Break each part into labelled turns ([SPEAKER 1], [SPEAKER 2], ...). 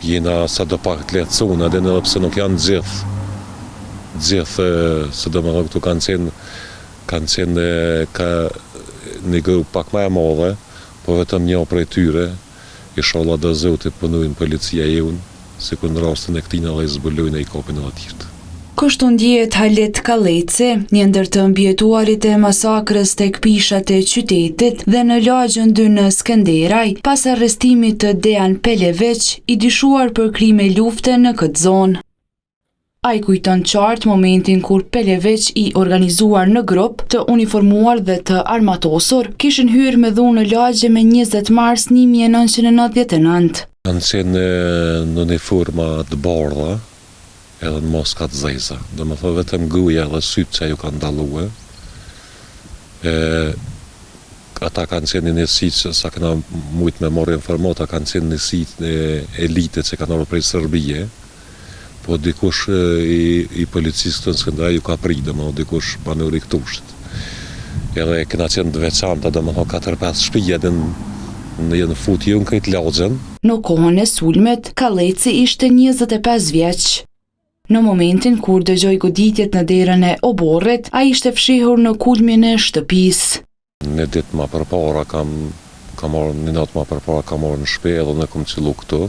[SPEAKER 1] jena sa do pak të lehtësuna, edhe pse nuk janë gjithë, së do më dhe këtu kanë qenë një grup pak më e madhe, po vetëm një prej tyre, inshallah do Zoti punojnë policia jonë, si ku në rastin e këtina dhe i zbulojnë e i kopin e atyrt.
[SPEAKER 2] Kështu ndjehet Halet Kalleci, një ndër të mbijetuarit e masakrës tek pishat e qytetit dhe në lagjën 2 në Skënderaj, pas arrestimit të Dejan Peleveq, i dyshuar për krime lufte në këtë zonë. Ai kujton qartë momentin kur Peleveq i organizuar në grup të uniformuar dhe të armatosur, kishin hyrë me dhunë në lagje me 20 mars 1999.
[SPEAKER 1] Kanë qenë në uniforma të bardha, edhe në moska të zeza. Do më thë vetëm gruja dhe sytë që ju kanë dalue. Ata kanë qenë një sitë, sa këna mujtë me morë informata, kanë qenë një sitë elite që kanë orë prej Serbije, po dikush i policisë të në Skënderaj ju ka pridë, më dikush banuri këtushët. Edhe këna qenë të veçanta, do më thë 4-5 shpije në fut ju në këtë lagjen.
[SPEAKER 2] Në kohën e sulmet, Kalleci ishte 25 vjeç. Në momentin kur dëgjoj goditjet në derën e oborrit, ai ishte fshihur në kulmin e shtëpisë.
[SPEAKER 1] Një ditë më përpara një natë më përpara kam marrë në shtëpi edhe ne kam qellu këtu.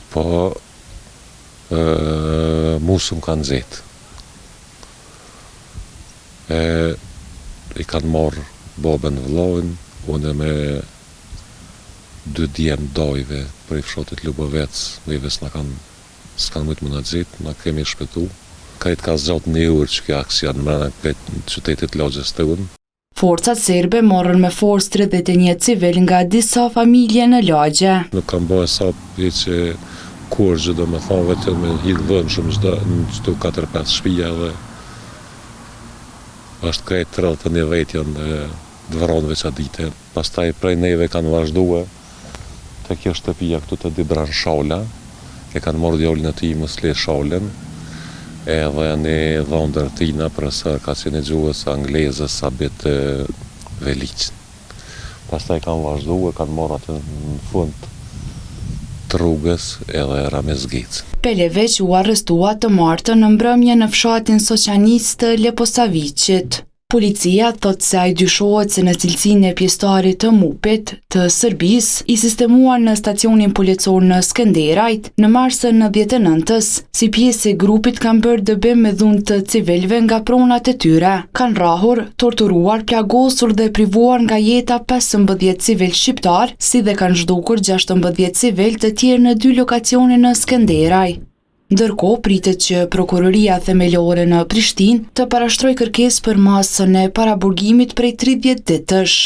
[SPEAKER 1] Po musëm kanë nxehtë. I kanë marrë babën vllajën, unë me 2 djemë dajve për i fshatit Lubovec, neve s'kanë mujtë më në gjithë, na kemi shpëtu. Kajtë ka zgjatë 1 orë që kjo aksion mrena këtë qytetit lagjes të unë.
[SPEAKER 2] Forcat serbe morën me forcë 31 civil nga disa familje në lagje.
[SPEAKER 1] Nuk kam bëhe sa për që kurgjë, do me thonë vetëm me hidhë dhënë shumë në qëtu 4-5 shpija dhe është krejtë 31 vetjen dhe dëvëronëve që a dite. Pastaj prej neve kanë vazhdue të kjo shtëpia këtu të Dibran Shala, e kanë morë djallin e ti Musle Shalën, edhe një dhondër tina përësër ka qenë gjuhës anglezës Sabit Velicin. Pastaj kanë vazhdue, kanë morë atë në fund të rrugës edhe Ramezgicën.
[SPEAKER 2] Peleveq u arrestua të martën në mbrëmje në fshatin Soqanistë të Leposavicit. Policia thot se ai dyshohet se në cilësinë e pjesëtarit të MUP-it të Serbisë i sistemuar në stacionin policor në Skënderajt në marsën në 19-s, si pjesë e grupit kanë bërë dëbim me dhunë të civilëve nga pronat e tyre. Kanë rrahur, torturuar, plagosur dhe privuar nga jeta 15 civil shqiptar, si dhe kanë zhdukur 16 civil të tjerë në 2 lokacione në Skënderaj. Ndërkohë pritet që prokuroria themelore në Prishtinë të parashtrojë kërkesë për masën e paraburgimit prej 30 ditësh.